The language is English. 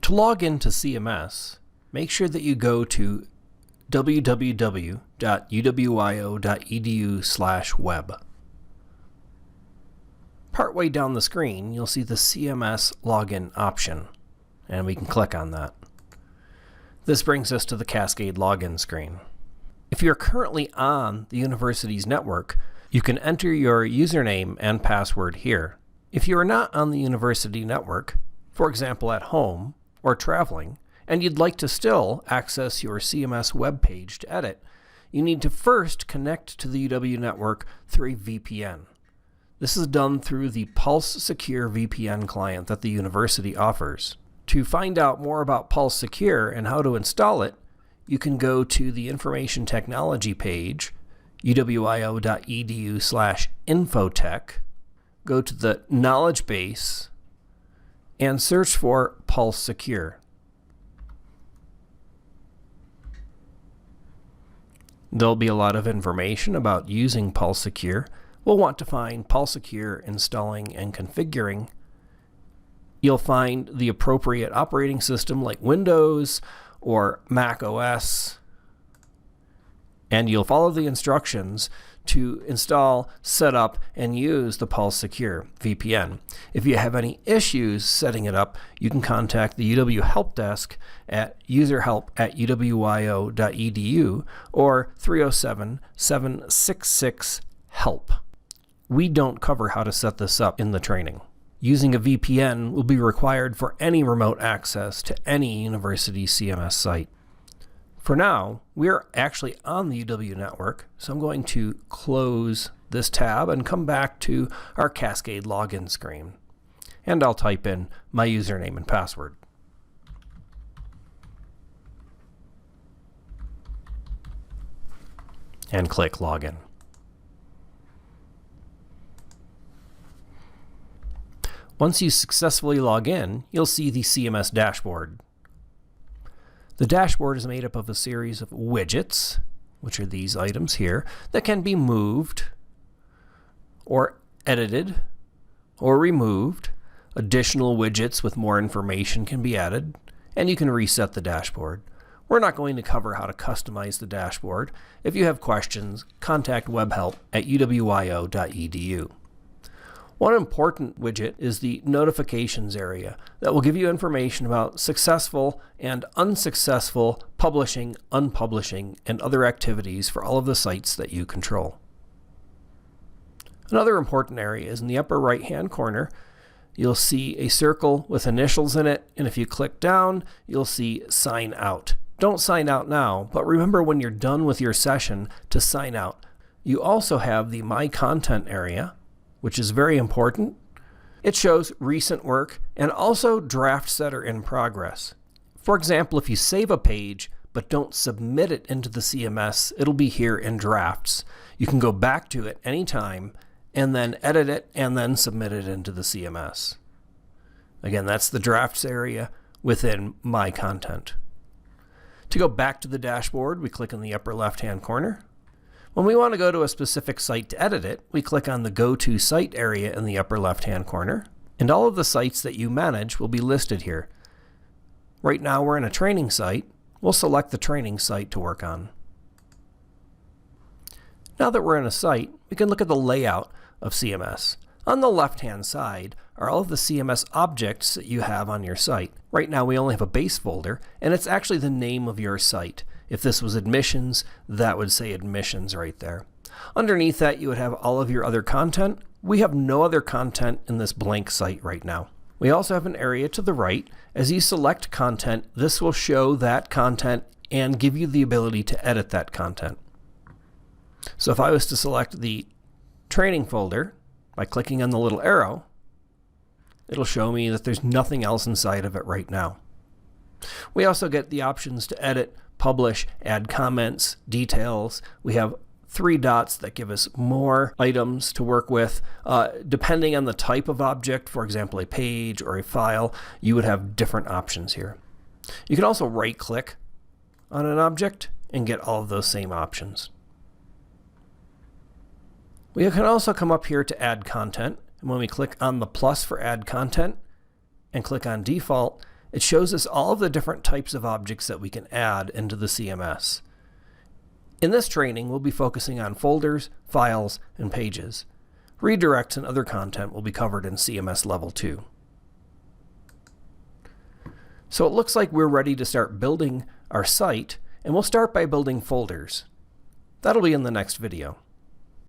To log into CMS, make sure that you go to www.uwio.edu/web. Partway down the screen, you'll see the CMS login option, and we can click on that. This brings us to the Cascade login screen. If you're currently on the university's network, you can enter your username and password here. If you are not on the university network, for example at home or traveling, and you'd like to still access your CMS web page to edit, you need to first connect to the UW network through a VPN. This is done through the Pulse Secure VPN client that the university offers. To find out more about Pulse Secure and how to install it, you can go to the Information Technology page, uwio.edu/infotech, go to the knowledge base, and search for Pulse Secure. There'll be a lot of information about using Pulse Secure. We'll want to find Pulse Secure installing and configuring. You'll find the appropriate operating system like Windows or Mac OS, and you'll follow the instructions to install, set up, and use the Pulse Secure VPN. If you have any issues setting it up, you can contact the UW Help Desk at userhelp@uwio.edu or 307-766-HELP. We don't cover how to set this up in the training. Using a VPN will be required for any remote access to any university CMS site. For now, we're actually on the UW network, so I'm going to close this tab and come back to our Cascade login screen. And I'll type in my username and password. And click Login. Once you successfully log in, you'll see the CMS dashboard. The dashboard is made up of a series of widgets, which are these items here, that can be moved or edited or removed. Additional widgets with more information can be added, and you can reset the dashboard. We're not going to cover how to customize the dashboard. If you have questions, contact webhelp@uwio.edu. One important widget is the notifications area that will give you information about successful and unsuccessful publishing, unpublishing, and other activities for all of the sites that you control. Another important area is in the upper right-hand corner. You'll see a circle with initials in it, and if you click down, you'll see Sign Out. Don't sign out now, but remember when you're done with your session to sign out. You also have the My Content area, which is very important. It shows recent work and also drafts that are in progress. For example, if you save a page but don't submit it into the CMS, it'll be here in drafts. You can go back to it anytime and then edit it and then submit it into the CMS. Again, that's the drafts area within My Content. To go back to the dashboard, we click in the upper left-hand corner. When we want to go to a specific site to edit it, we click on the Go To Site area in the upper left-hand corner, and all of the sites that you manage will be listed here. Right now we're in a training site. We'll select the training site to work on. Now that we're in a site, we can look at the layout of CMS. On the left-hand side are all of the CMS objects that you have on your site. Right now we only have a base folder, and it's actually the name of your site. If this was admissions, that would say admissions right there. Underneath that, you would have all of your other content. We have no other content in this blank site right now. We also have an area to the right. As you select content, this will show that content and give you the ability to edit that content. So if I was to select the training folder by clicking on the little arrow, it'll show me that there's nothing else inside of it right now. We also get the options to edit, publish, add comments, details. We have 3 dots that give us more items to work with. Depending on the type of object, for example, a page or a file, you would have different options here. You can also right-click on an object and get all of those same options. We can also come up here to add content, and when we click on the plus for add content and click on default, It shows us all of the different types of objects that we can add into the CMS. In this training, we'll be focusing on folders, files, and pages. Redirects and other content will be covered in CMS Level 2. So it looks like we're ready to start building our site, and we'll start by building folders. That'll be in the next video.